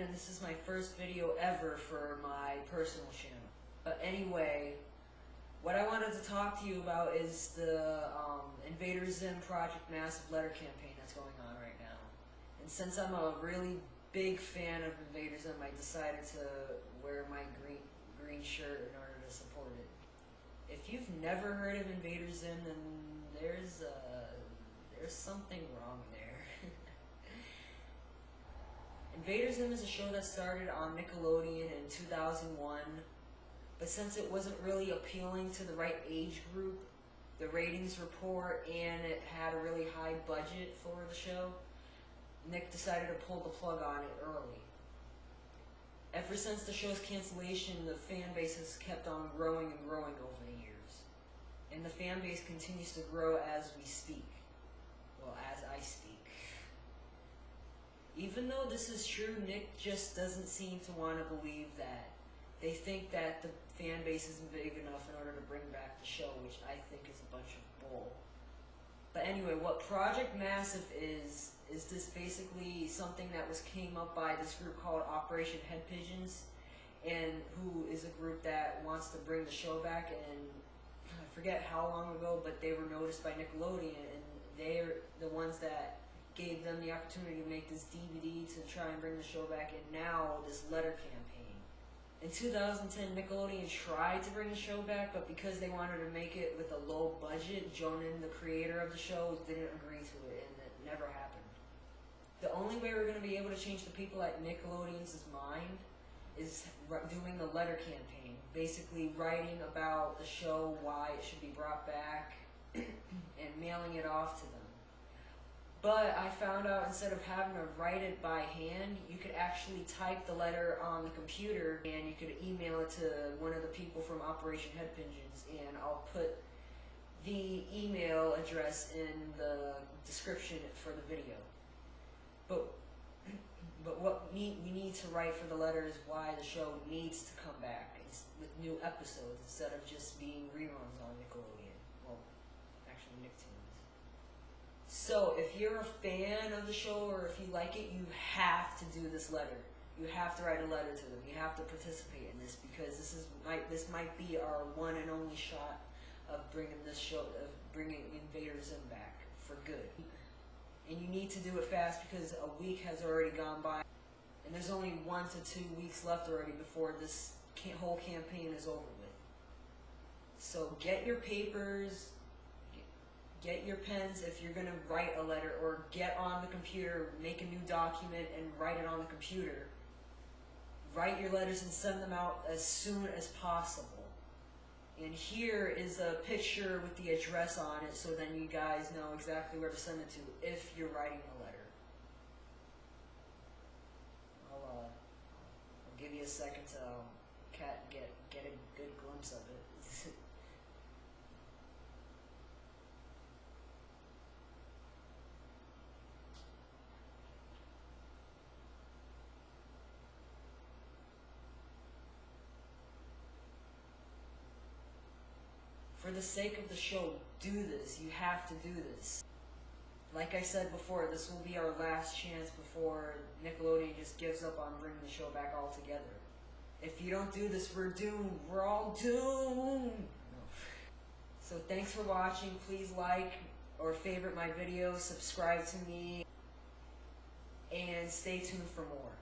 and this is my first video ever for my personal channel. But anyway, what I wanted to talk to you about is the Invader Zim Project Massive Letter campaign that's going on right now. And since I'm a really big fan of Invader Zim, I decided to wear my green shirt in order to support it. If you've never heard of Invader Zim, then there's something wrong there. Invader Zim is a show that started on Nickelodeon in 2001, but since it wasn't really appealing to the right age group, the ratings were poor, and it had a really high budget for the show, Nick decided to pull the plug on it early. Ever since the show's cancellation, the fan base has kept on growing and growing over the years. And the fan base continues to grow as we speak. Well, as I speak. Even though this is true, Nick just doesn't seem to want to believe that. They think that the fan base isn't big enough in order to bring back the show, which I think is a bunch of bull. But anyway, what Project Massive is this basically something that came up by this group called Operation Head Pigeons, and who is a group that wants to bring the show back, and I forget how long ago, but they were noticed by Nickelodeon, and they're the ones that gave them the opportunity to make this DVD to try and bring the show back, and now this letter campaign. In 2010, Nickelodeon tried to bring the show back, but because they wanted to make it with a low budget, Jonan, the creator of the show, didn't agree to it, and it never happened. The only way we're going to be able to change the people at Nickelodeon's mind is doing the letter campaign, basically writing about the show, why it should be brought back, and mailing it off to them. But I found out instead of having to write it by hand, you could actually type the letter on the computer and you could email it to one of the people from Operation Head Pigeons, and I'll put the email address in the description for the video. But what we need to write for the letter is why the show needs to come back with new episodes instead of just being reruns on Nickelodeon. Well, actually Nicktoons. So if you're a fan of the show, or if you like it, you have to do this letter. You have to write a letter to them. You have to participate in this, because this might be our one and only shot of bringing this show, of bringing Invader Zim back for good. And you need to do it fast, because a week has already gone by, and there's only 1 to 2 weeks left already before this whole campaign is over with. So get your papers, get your pens if you're going to write a letter, or get on the computer, make a new document and write it on the computer. Write your letters and send them out as soon as possible. And here is a picture with the address on it, so then you guys know exactly where to send it to if you're writing a letter. I'll give you a second to get a good glimpse of it. For the sake of the show, do this. You have to do this. Like I said before, this will be our last chance before Nickelodeon just gives up on bringing the show back altogether. If you don't do this, we're doomed. We're all doomed. So thanks for watching. Please like or favorite my videos, subscribe to me, and stay tuned for more.